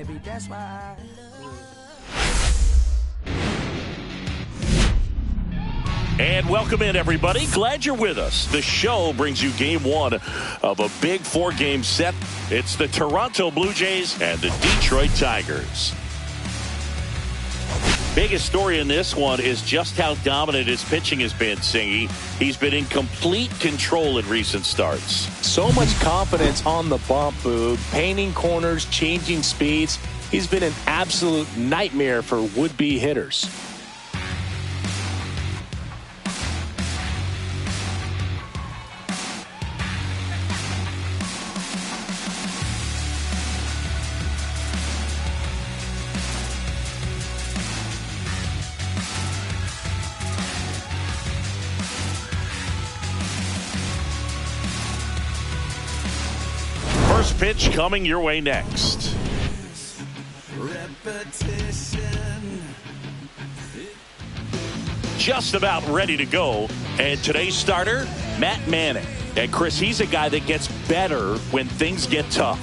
baby, that's why. And welcome in, everybody. Glad you're with us. The show brings you game one of a big four-game set. It's the Toronto Blue Jays and the Detroit Tigers. Biggest story in this one is just how dominant his pitching has been, Singy. He's been in complete control in recent starts. So much confidence on the bump, Boog. Painting corners, changing speeds. He's been an absolute nightmare for would-be hitters. First pitch coming your way next. Just about ready to go. And today's starter, Matt Manning. And Chris, he's a guy that gets better when things get tough.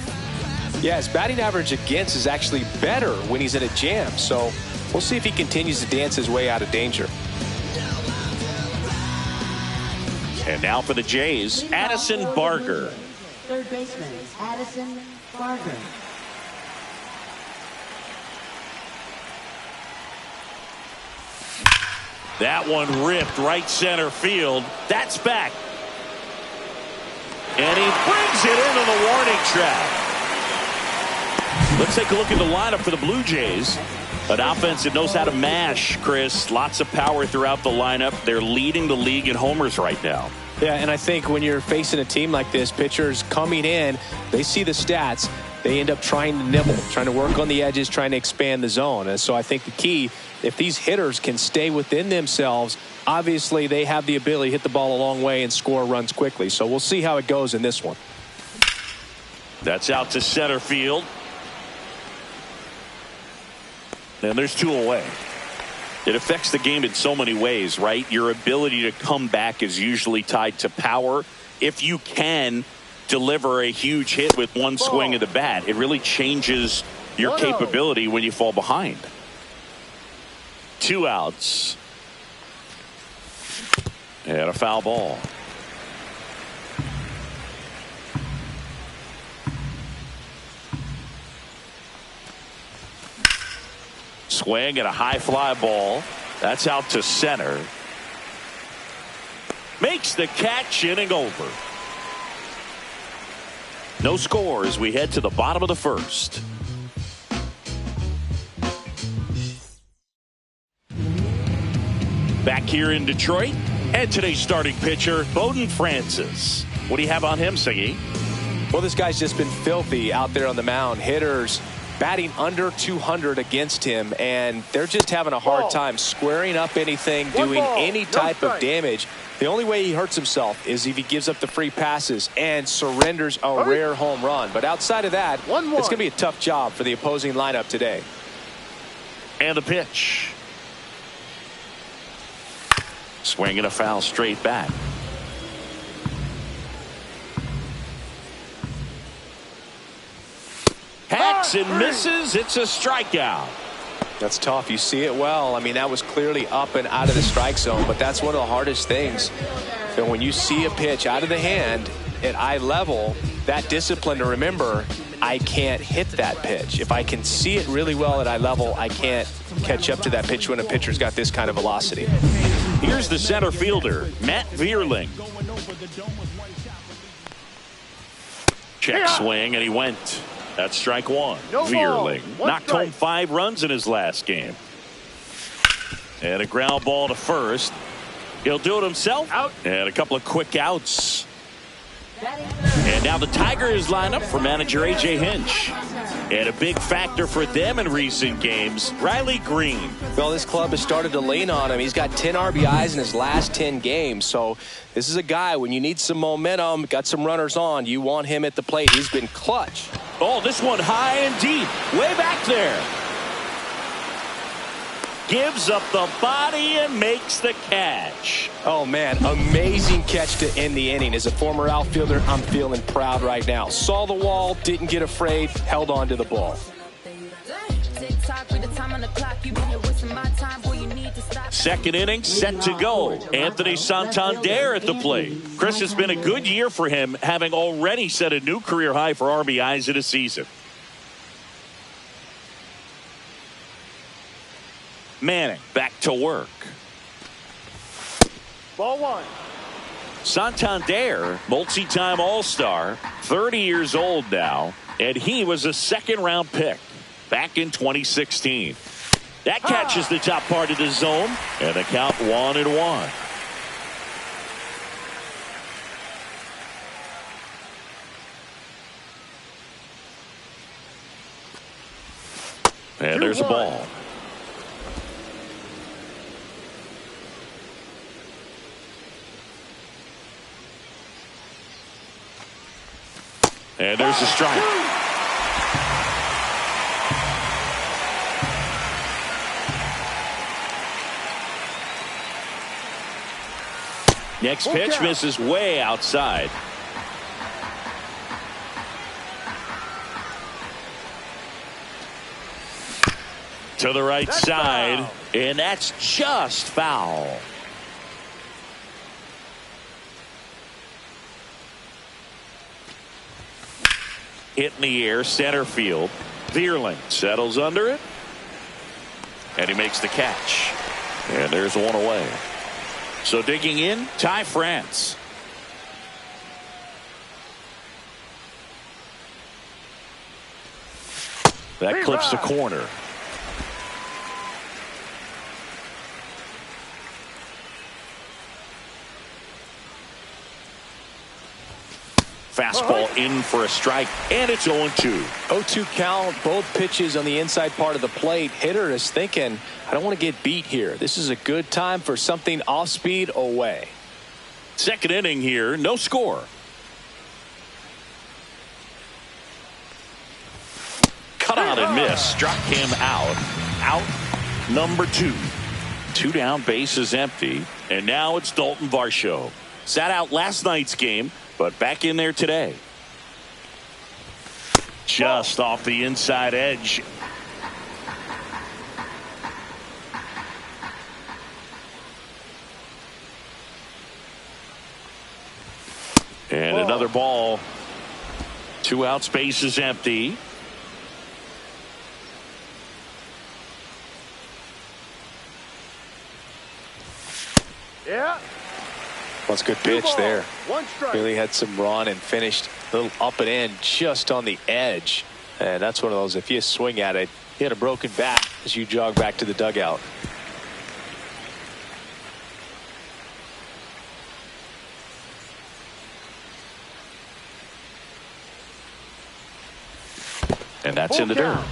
Yeah, his batting average against is actually better when he's in a jam. So we'll see if he continues to dance his way out of danger. And now for the Jays, Addison Barger. Third baseman, Addison Barger. That one ripped right center field. That's back. And he brings it into the warning track. Let's take a look at the lineup for the Blue Jays. An offense that knows how to mash, Chris. Lots of power throughout the lineup. They're leading the league in homers right now. Yeah, and I think when you're facing a team like this, pitchers coming in, they see the stats. They end up trying to nibble, trying to work on the edges, trying to expand the zone. And so I think the key, if these hitters can stay within themselves, obviously they have the ability to hit the ball a long way and score runs quickly. So we'll see how it goes in this one. That's out to center field. And there's two away. It affects the game in so many ways, right? Your ability to come back is usually tied to power. If you can deliver a huge hit with one swing of the bat, it really changes your capability when you fall behind. Two outs. And a foul ball. Swing and a high fly ball. That's out to center. Makes the catch, inning over. No score as we head to the bottom of the first. Back here in Detroit, and today's starting pitcher, Bowden Francis. What do you have on him, Siggy? Well, this guy's just been filthy out there on the mound. Hitters batting under 200 against him, and they're just having a hard time squaring up anything, doing any type of damage. The only way he hurts himself is if he gives up the free passes and surrenders a rare home run. But outside of that, it's going to be a tough job for the opposing lineup today. And the pitch. Swing and a foul straight back. Hacks and misses. It's a strikeout. That's tough. You see it well. I mean, that was clearly up and out of the strike zone, but that's one of the hardest things. And when you see a pitch out of the hand at eye level, that discipline to remember, I can't hit that pitch. If I can see it really well at eye level, I can't catch up to that pitch when a pitcher's got this kind of velocity. Here's the center fielder, Matt Vierling. Check swing, and he went. That's strike one. Vierling knocked home 5 runs in his last game. And a ground ball to first. He'll do it himself. Out. And a couple of quick outs. And now the Tigers line up for manager A.J. Hinch. And a big factor for them in recent games, Riley Green. Well, this club has started to lean on him. He's got 10 RBIs in his last 10 games. So this is a guy, when you need some momentum, got some runners on, you want him at the plate. He's been clutch. Oh, this one high and deep, way back there. Gives up the body and makes the catch. Oh, man, amazing catch to end the inning. As a former outfielder, I'm feeling proud right now. Saw the wall, didn't get afraid, held on to the ball. Second inning set to go. Anthony Santander at the plate. Chris, has been a good year for him, having already set a new career high for RBIs in a season. Manning back to work. Ball one. Santander, multi-time All-Star, 30 years old now, and he was a second-round pick back in 2016. That catches the top part of the zone, and the count 1-1. And there's a ball. And there's a strike. Next pitch misses way outside. To the right side, foul. And that's just foul. Hit in the air, center field. Vierling settles under it, and he makes the catch. And there's one away. So digging in, Ty France. That clips the corner. Fastball in for a strike, and it's 0-2. 0-2 count, both pitches on the inside part of the plate. Hitter is thinking, I don't want to get beat here. This is a good time for something off speed away. Second inning here, no score. Cut out and miss, struck him out. Out number 2. 2 down, bases empty, and now it's Dalton Varsho. Sat out last night's game, but back in there today. Just off the inside edge. And another ball. 2 outs, base is empty. Yeah. That's a good pitch there. Really had some run and finished a little up and in just on the edge. And that's one of those, if you swing at it, you had a broken bat as you jog back to the dugout. And that's in the dirt.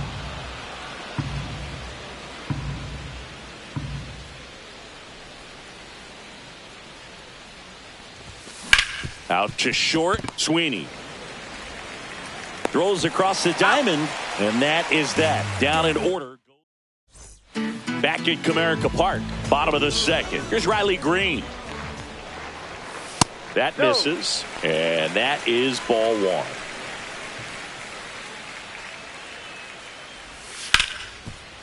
Out to short, Sweeney. Throws across the diamond, and that is that. Down in order. Back at Comerica Park, bottom of the second. Here's Riley Green. That misses, and that is ball 1.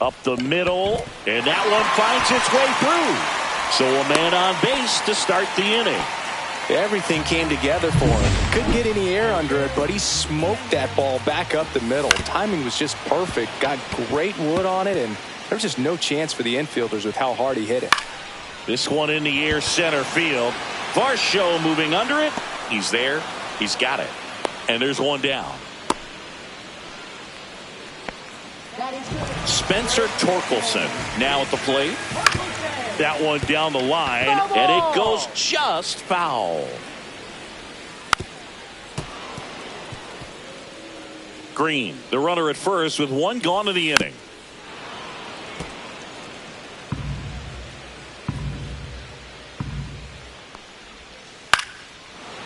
Up the middle, and that one finds its way through. So a man on base to start the inning. Everything came together for him. Couldn't get any air under it, but he smoked that ball back up the middle. Timing was just perfect. Got great wood on it, and there was just no chance for the infielders with how hard he hit it. This one in the air, center field. Varsho moving under it. He's there. He's got it. And there's one down. Spencer Torkelson now at the plate. That one down the line, and it goes just foul. Green, the runner at first with 1 gone in the inning.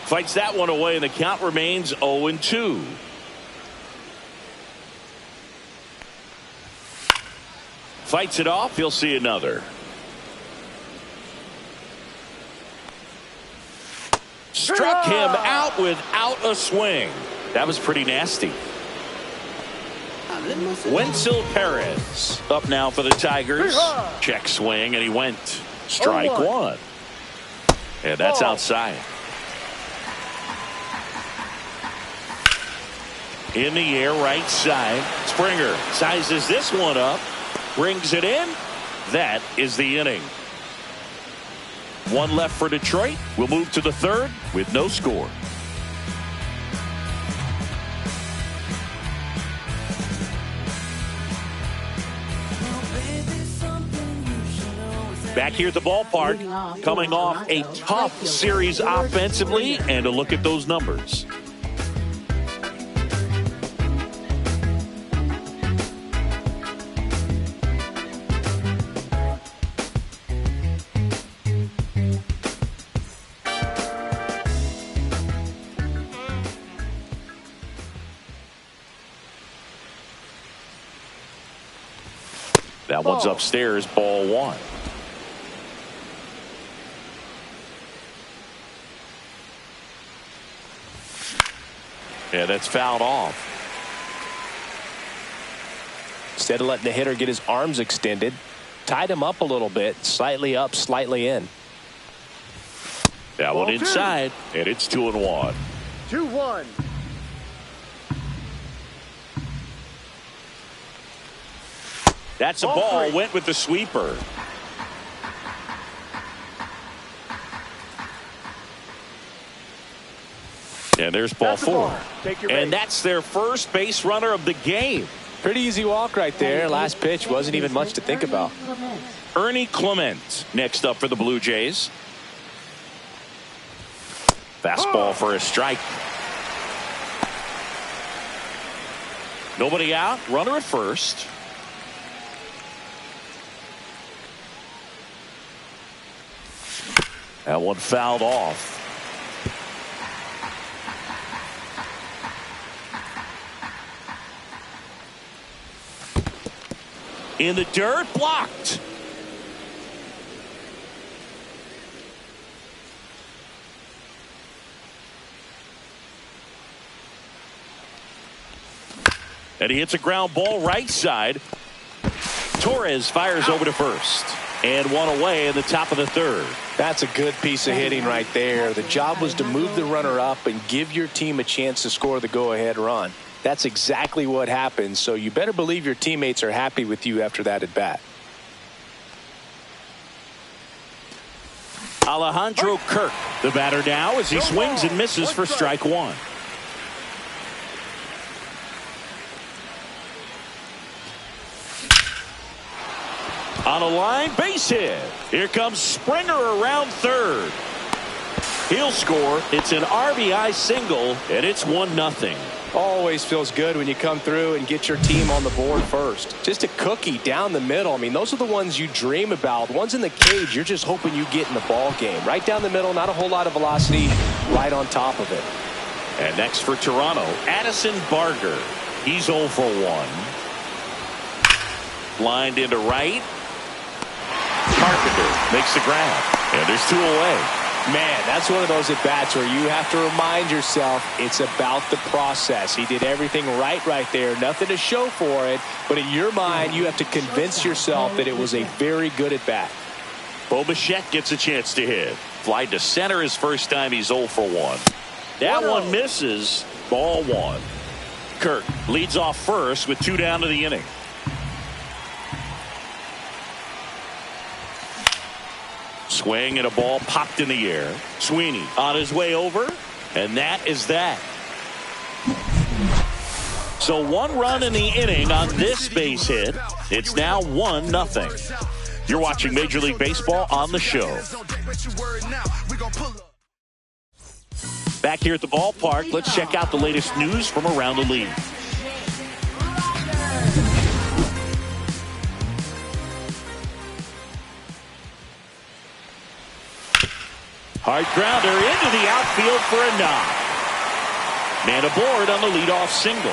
Fights that one away, and the count remains 0-2. Fights it off, he'll see another. Struck him out without a swing. That was pretty nasty. Wenzel Perez up now for the Tigers. Check swing, and he went. Strike one. And that's outside. In the air, right side. Springer sizes this one up. Brings it in. That is the inning. One left for Detroit. We'll move to the third with no score. Back here at the ballpark, coming off a tough series offensively, and a look at those numbers. That one's upstairs, ball one. Yeah, that's fouled off. Instead of letting the hitter get his arms extended, tied him up a little bit, slightly up, slightly in. That one inside, and it's 2-1. 2-1. That's a ball. Went with the sweeper. And there's ball four. And that's their first base runner of the game. Pretty easy walk right there. Last pitch wasn't even much to think about. Ernie Clement next up for the Blue Jays. Fastball for a strike. Nobody out. Runner at first. That one fouled off. In the dirt, blocked. And he hits a ground ball right side. Torres fires over to first. And one away in the top of the third. That's a good piece of hitting right there. The job was to move the runner up and give your team a chance to score the go-ahead run. That's exactly what happened, so you better believe your teammates are happy with you after that at bat. Alejandro Kirk, the batter now, as he swings and misses for strike one. On a line, base hit. Here comes Springer around third. He'll score. It's an RBI single, and it's 1-0. Always feels good when you come through and get your team on the board first. Just a cookie down the middle. I mean, those are the ones you dream about. Ones in the cage, you're just hoping you get in the ball game. Right down the middle, not a whole lot of velocity, right on top of it. And next for Toronto, Addison Barger. He's 0 for 1. Lined into right. Carpenter makes the grab. And there's 2 away. Man, that's one of those at-bats where you have to remind yourself it's about the process. He did everything right there. Nothing to show for it. But in your mind, you have to convince yourself that it was a very good at-bat. Bo Bichette gets a chance to hit. Fly to center his first time. He's 0 for 1. That one misses. Ball one. Kirk leads off first with 2 down to the inning. Swing and a ball popped in the air. Sweeney on his way over, and that is that. So 1 run in the inning on this base hit. It's now 1-0. You're watching Major League Baseball on the show. Back here at the ballpark, let's check out the latest news from around the league. Hard grounder into the outfield for a knock. Man aboard on the leadoff single.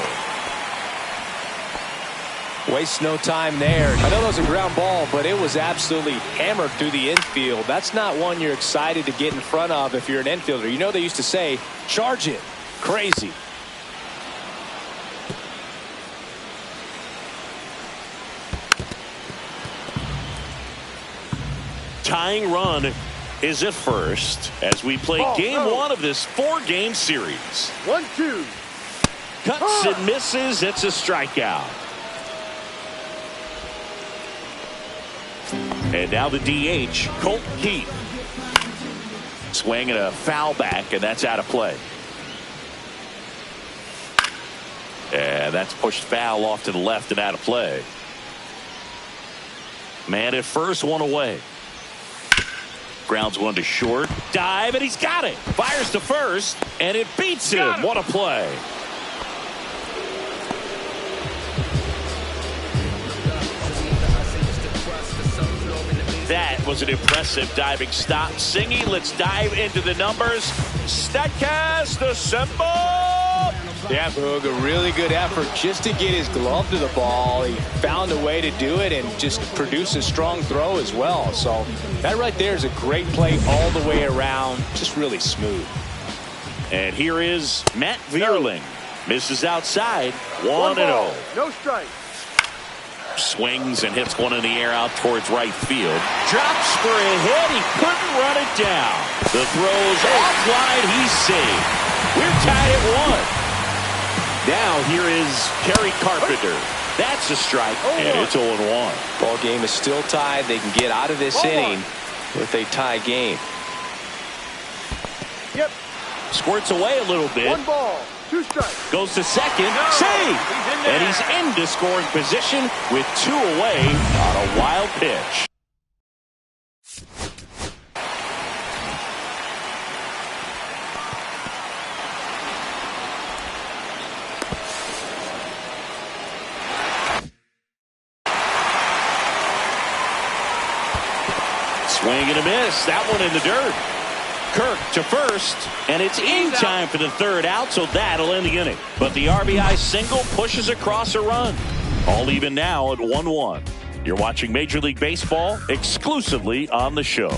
Waste no time there. I know that was a ground ball, but it was absolutely hammered through the infield. That's not one you're excited to get in front of if you're an infielder. You know they used to say, charge it. Crazy. tying run is at first as we play game one of this 4-game series. 1-2. Cuts and misses. It's a strikeout. And now the DH, Colt Keith. Swinging a foul back, and that's out of play. And that's pushed foul off to the left and out of play. Man at first, one away. Grounds one to short. Dive, and he's got it. Fires to first, and it beats him. What a play. That was an impressive diving stop. Singy, let's dive into the numbers. Statcast assemble. Yeah, Boog, a really good effort just to get his glove to the ball. He found a way to do it and just produce a strong throw as well. So that right there is a great play all the way around. Just really smooth. And here is Matt Vierling. Misses outside. 1-0. No strike. Swings and hits one in the air out towards right field. Drops for a hit. He couldn't run it down. The throw's offline. He's safe. We're tied at 1. Now here is Kerry Carpenter. That's a strike, and it's 0-1. Ball game is still tied. They can get out of this inning with a tie game. Yep. Squirts away a little bit. 1 ball, 2 strikes. Goes to second. Save. And he's into scoring position with 2 away on a wild pitch. Swing and a miss. That one in the dirt. Kirk to first, and it's in time for the 3rd out, so that'll end the inning. But the RBI single pushes across a run. All even now at 1-1. You're watching Major League Baseball exclusively on the show.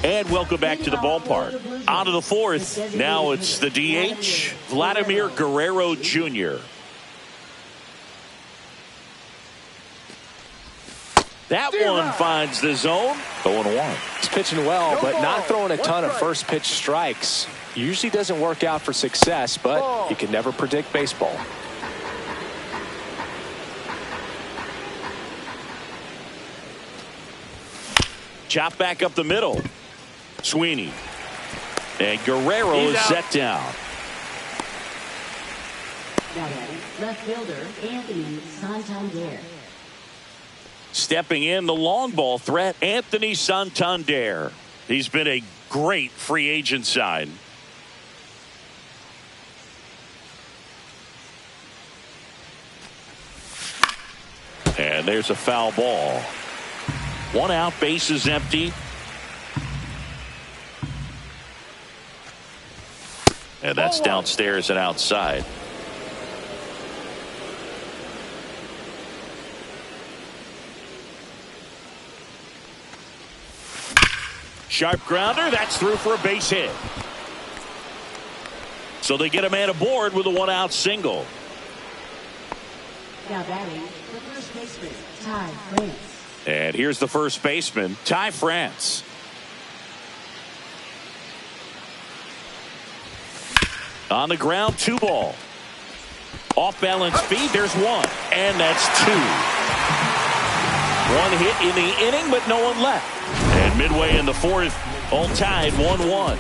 And welcome back to the ballpark. On to the 4th. Now it's the DH, Vladimir Guerrero Jr. That one finds the zone. 0-1. He's pitching well, but not throwing a ton of first pitch strikes. Usually doesn't work out for success, but you can never predict baseball. Chop back up the middle. Sweeney. And Guerrero is set down. Left fielder Anthony Santander. Stepping in, the long ball threat, Anthony Santander. He's been a great free agent sign. And there's a foul ball. 1 out, bases empty. And that's downstairs and outside. Sharp grounder, that's through for a base hit. So they get a man aboard with a 1-out single. Now batting, the first baseman, Ty France. And here's the first baseman, Ty France. On the ground, 2 ball. Off balance feed, there's 1. And that's 2. 1 hit in the inning, but no one left. And midway in the 4th, all tied 1-1.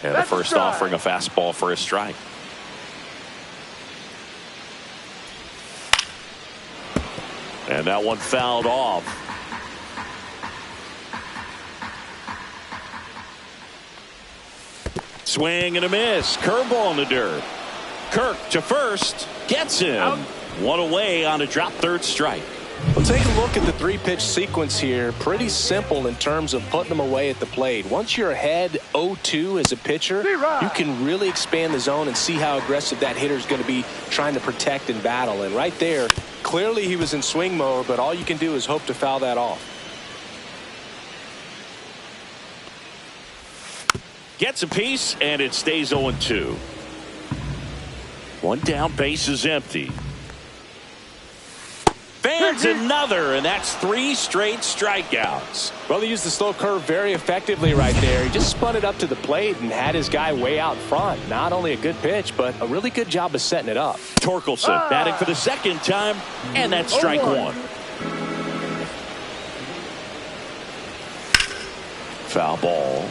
And the first offering a fastball for a strike. And that one fouled off. Swing and a miss. Curveball in the dirt. Kirk to first. Gets him. 1 away on a drop 3rd strike. Well, take a look at the 3-pitch sequence here. Pretty simple in terms of putting them away at the plate. Once you're ahead 0-2 as a pitcher, you can really expand the zone and see how aggressive that hitter is going to be trying to protect and battle. And right there, clearly he was in swing mode, but all you can do is hope to foul that off. gets a piece, and it stays 0-2. One down, base is empty. Fans another, and that's 3 straight strikeouts. Well, he used the slow curve very effectively right there. He just spun it up to the plate and had his guy way out front. Not only a good pitch, but a really good job of setting it up. Torkelson batting for the second time, and that's strike 1. Foul ball.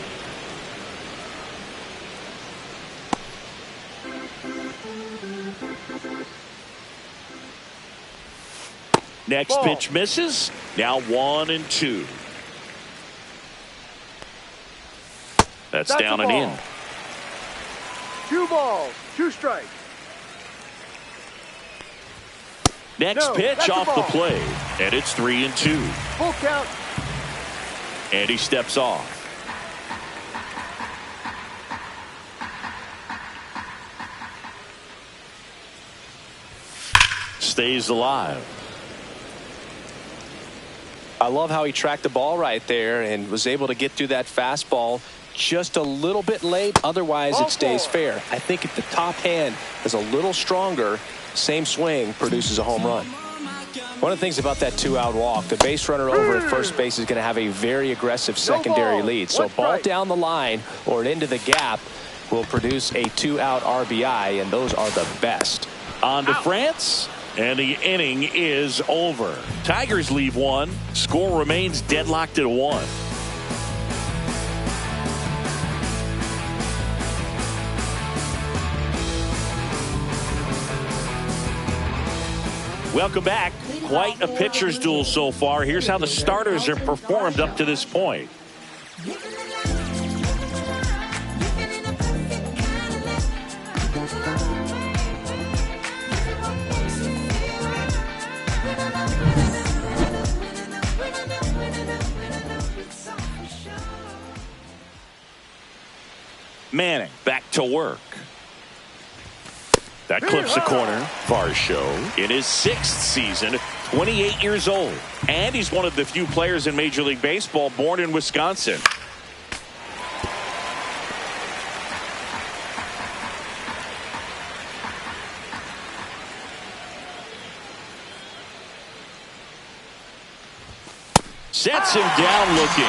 Next pitch misses. Now 1-2. That's down and in. 2 balls, 2 strikes. Next pitch off the plate, and it's 3-2. Full count. And he steps off. Stays alive. I love how he tracked the ball right there and was able to get through that fastball just a little bit late. Otherwise, it stays fair. I think if the top hand is a little stronger, same swing produces a home run. One of the things about that 2-out walk, the base runner over at first base is going to have a very aggressive secondary lead. So ball down the line or into the gap will produce a 2-out RBI, and those are the best. On to France. And the inning is over. Tigers leave 1. Score remains deadlocked at 1. Welcome back. Quite a pitcher's duel so far. Here's how the starters have performed up to this point. Manning back to work. That clips the corner. Varsho in his 6th season, 28 years old. And he's one of the few players in Major League Baseball born in Wisconsin. Sets him down looking.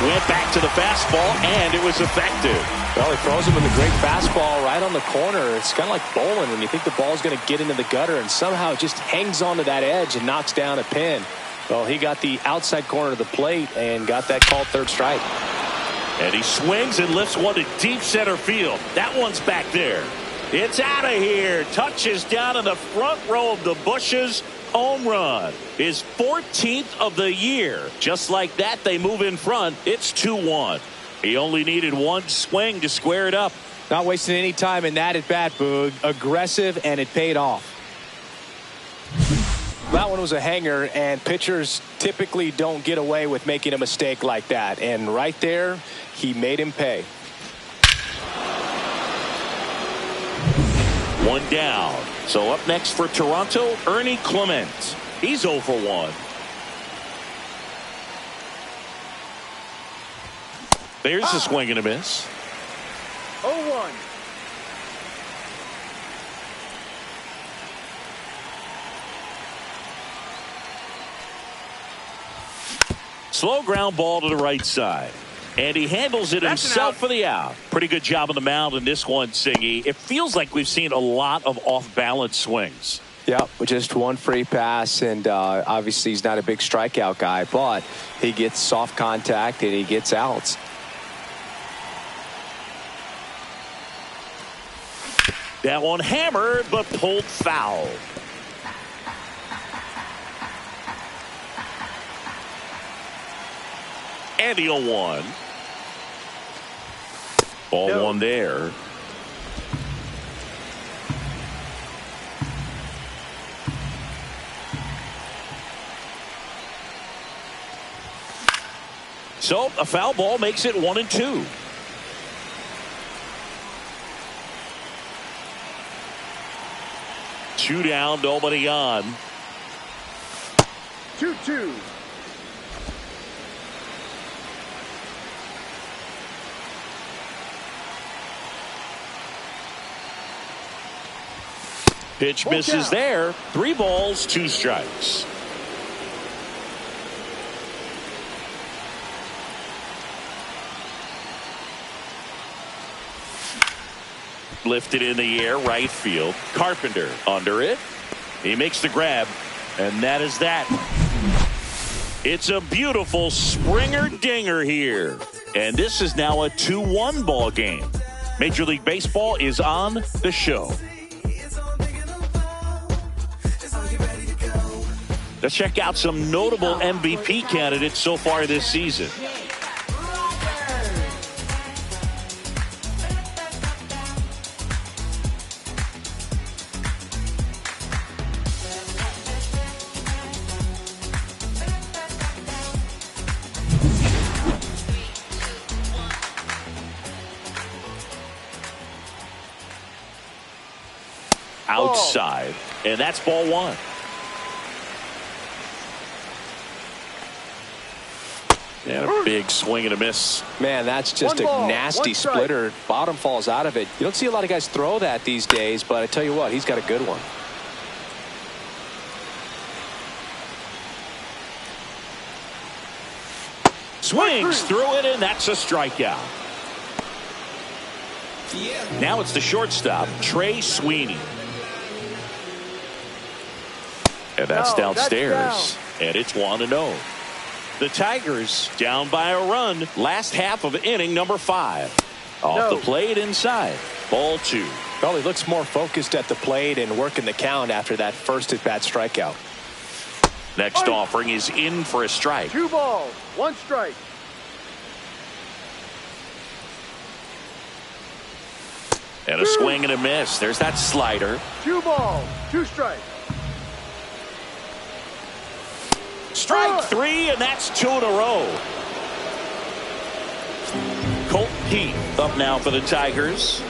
Went back to the fastball, and it was effective. Well, he throws him with a great fastball right on the corner. It's kind of like bowling when you think the ball's going to get into the gutter, and somehow it just hangs onto that edge and knocks down a pin. Well, he got the outside corner of the plate and got that called third strike. And he swings and lifts one to deep center field. That one's back there. It's out of here. Touches down in the front row of the bushes. Home run. His 14th of the year. Just like that, they move in front. It's 2-1. He only needed one swing to square it up. Not wasting any time in that at bat, Boog. Aggressive, and it paid off. That one was a hanger, and pitchers typically don't get away with making a mistake like that. And right there, he made him pay. One down. So up next for Toronto, Ernie Clement. He's 0 for 1. There's a swing and a miss. 0-1. Slow ground ball to the right side. And he handles it himself for the out. Pretty good job on the mound in this one, Singy. It feels like we've seen a lot of off-balance swings. Yeah, with just one free pass, and obviously he's not a big strikeout guy, but he gets soft contact and he gets outs. That one hammered, but pulled foul. And the 0-1. Ball one there. So a foul ball makes it 1-2. Two down, nobody on. 2-2. Pitch misses there. 3 balls, 2 strikes. Lifted in the air, right field. Carpenter under it. He makes the grab, and that is that. It's a beautiful Springer dinger here. And this is now a 2-1 ball game. Major League Baseball is on the show. Let's check out some notable MVP candidates so far this season. Outside, and that's ball 1. And a big swing and a miss. Man, that's just a nasty splitter. Bottom falls out of it. You don't see a lot of guys throw that these days, but I tell you what, he's got a good one. Swings through it, and that's a strikeout. Now it's the shortstop, Trey Sweeney. And that's downstairs. And it's 1-0. The Tigers down by a run. Last half of inning number 5. Off the plate inside. Ball 2. Well, he looks more focused at the plate and working the count after that first at-bat strikeout. Next offering is in for a strike. 2 balls, 1 strike. And a swing and a miss. There's that slider. 2 balls, 2 strikes. Strike 3, and that's 2 in a row. Colt Heath up now for the Tigers.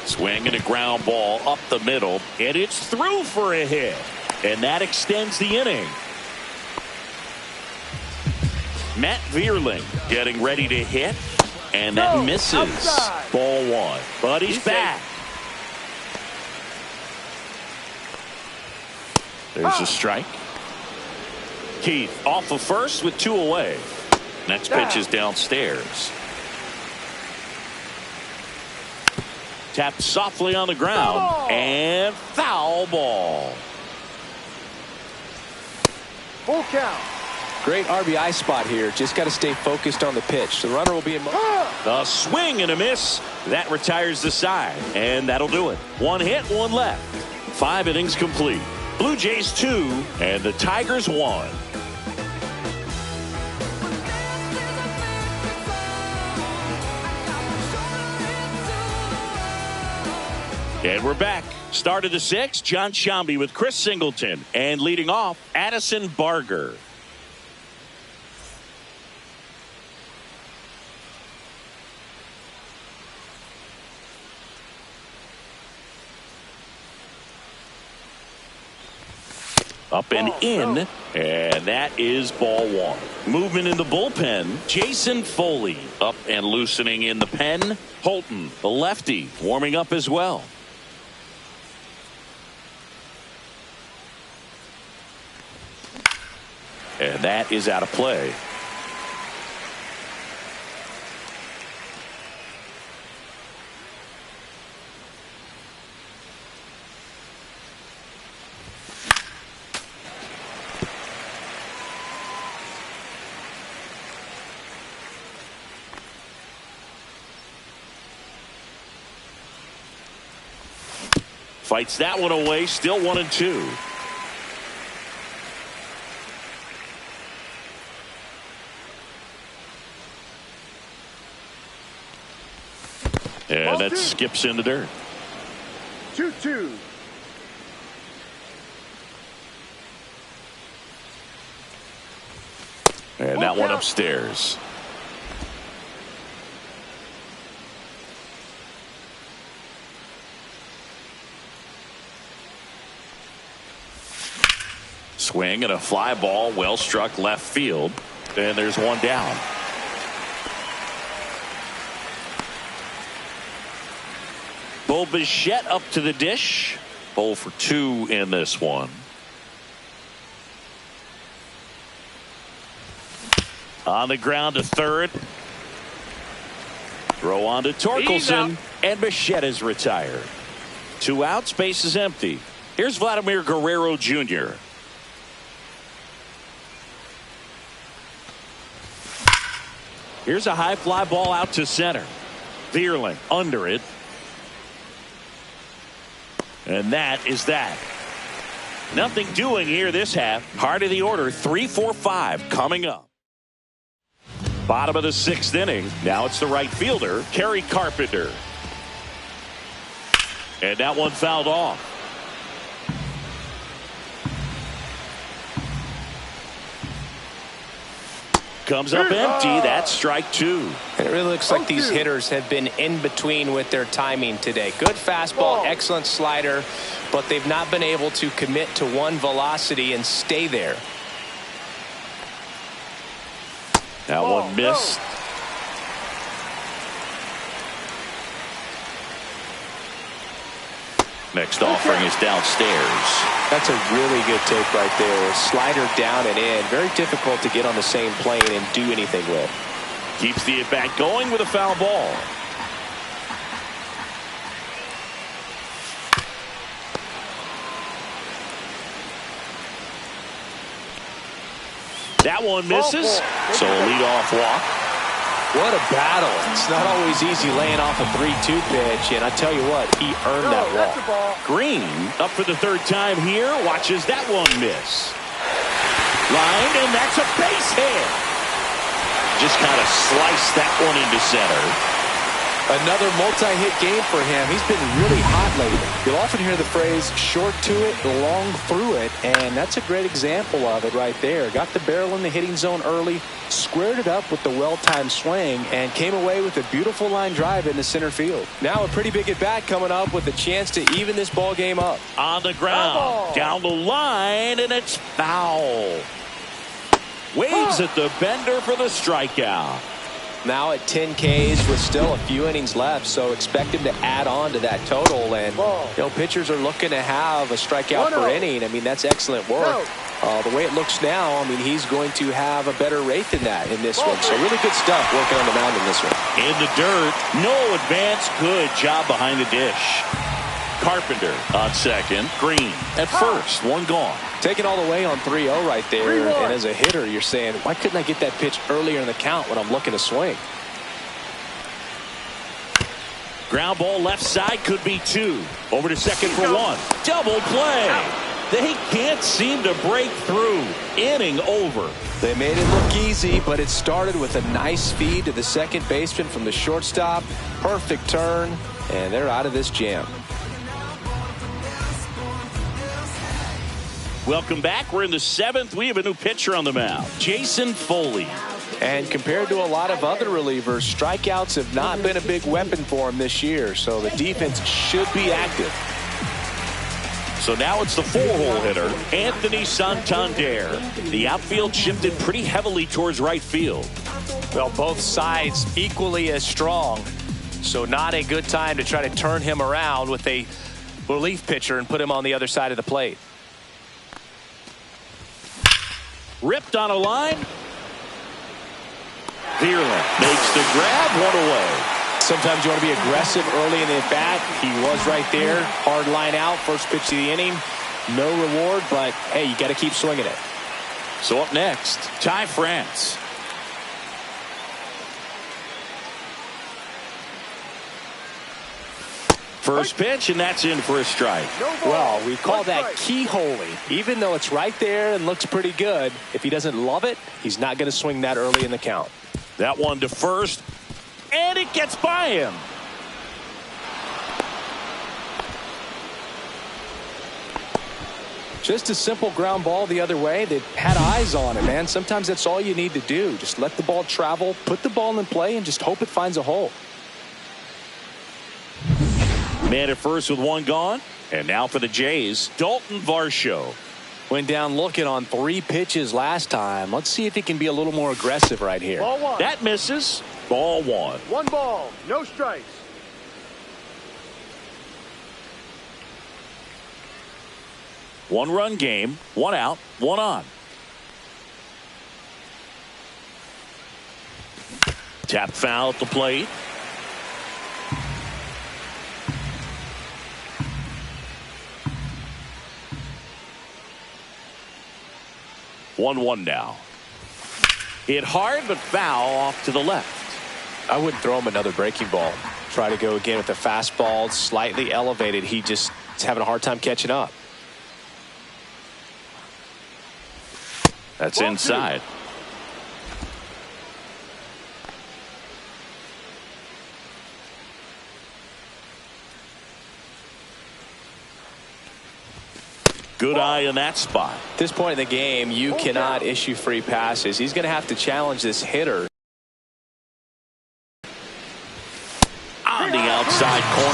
Swing and a ground ball up the middle, and it's through for a hit. And that extends the inning. Matt Vierling getting ready to hit, and that misses. Outside. Ball 1, but he's back. There's a strike. Keith off of first with 2 away. Next pitch is downstairs. Tapped softly on the ground. And foul ball. Full count. Great RBI spot here. Just got to stay focused on the pitch. The runner will be in motion. A swing and a miss. That retires the side. And that'll do it. 1 hit, 1 left. 5 innings complete. Blue Jays 2 and the Tigers 1. And we're back. Start of the 6th, John Shambi with Chris Singleton. And leading off, Addison Barger. Up and in, and that is ball 1. Movement in the bullpen. Jason Foley up and loosening in the pen. Holton, the lefty, warming up as well. And that is out of play. Fights that one away, still 1-2. And that skips in the dirt. 2-2. And that one upstairs. Swing and a fly ball, well struck left field. And there's one down. Bo Bichette up to the dish. 0 for 2 in this one. On the ground to third. Throw on to Torkelson. And Bichette is retired. 2 outs, base is empty. Here's Vladimir Guerrero Jr. Here's a high fly ball out to center. Vierling under it. And that is that. Nothing doing here this half. Heart of the order, 3-4-5 coming up. Bottom of the 6th inning. Now it's the right fielder, Kerry Carpenter. And that one fouled off. Comes up empty. That's strike 2. And it really looks like these hitters have been in between with their timing today. Good fastball, excellent slider, but they've not been able to commit to one velocity and stay there. That one missed. Next offering is downstairs. That's a really good take right there. Slider down and in. Very difficult to get on the same plane and do anything with. Keeps the at-bat going with a foul ball. That one misses. So a leadoff walk. What a battle. It's not always easy laying off a 3-2 pitch, and I tell you what, he earned that walk. Green up for the 3rd time here. Watches that one miss. Line, and that's a base hit. Just kind of sliced that one into center. Another multi-hit game for him. He's been really hot lately. You'll often hear the phrase short to it, long through it, and that's a great example of it right there. Got the barrel in the hitting zone early, squared it up with the well-timed swing, and came away with a beautiful line drive into center field. Now a pretty big at-bat coming up with a chance to even this ball game up. On the ground, down the line, and it's foul. Waves at the bender for the strikeout. Now at 10 Ks with still a few innings left, so expect him to add on to that total. And you know, pitchers are looking to have a strikeout per inning. I mean, that's excellent work. The way it looks now, I mean, he's going to have a better rate than that in this one. So really good stuff working on the mound in this one. In the dirt, no advance. Good job behind the dish. Carpenter on second. Green at first. One gone. Taking all the way on 3-0 right there. And as a hitter, you're saying, why couldn't I get that pitch earlier in the count when I'm looking to swing? Ground ball left side, could be 2. Over to second for 1. Double play. They can't seem to break through. Inning over. They made it look easy, but it started with a nice feed to the second baseman from the shortstop. Perfect turn, and they're out of this jam. Welcome back. We're in the 7th. We have a new pitcher on the mound, Jason Foley. And compared to a lot of other relievers, strikeouts have not been a big weapon for him this year, so the defense should be active. So now it's the 4-hole hitter, Anthony Santander. The outfield shifted pretty heavily towards right field. Well, both sides equally as strong, so not a good time to try to turn him around with a relief pitcher and put him on the other side of the plate. Ripped on a line. Vierling makes the grab, one away. Sometimes you want to be aggressive early in the at-bat. He was right there. Hard line out. First pitch of the inning. No reward, but, hey, you got to keep swinging it. So up next, Ty France. First pitch, and that's in for a strike. Well, we call that keyholing. Even though it's right there and looks pretty good, if he doesn't love it, he's not going to swing that early in the count. That one to first, and it gets by him. Just a simple ground ball the other way. They've had eyes on it, man. Sometimes that's all you need to do. Just let the ball travel, put the ball in play, and just hope it finds a hole. Man at first with one gone. And now for the Jays, Dalton Varsho. Went down looking on 3 pitches last time. Let's see if he can be a little more aggressive right here. Ball 1. That misses. Ball 1. 1 ball, no strikes. 1-run game, 1 out, 1 on. Tap foul at the plate. One now. Hit hard, but foul off to the left. I wouldn't throw him another breaking ball. Try to go again with the fastball, slightly elevated. He just is having a hard time catching up. That's inside. Good eye in that spot. At this point in the game, you cannot issue free passes. He's going to have to challenge this hitter. On the outside corner.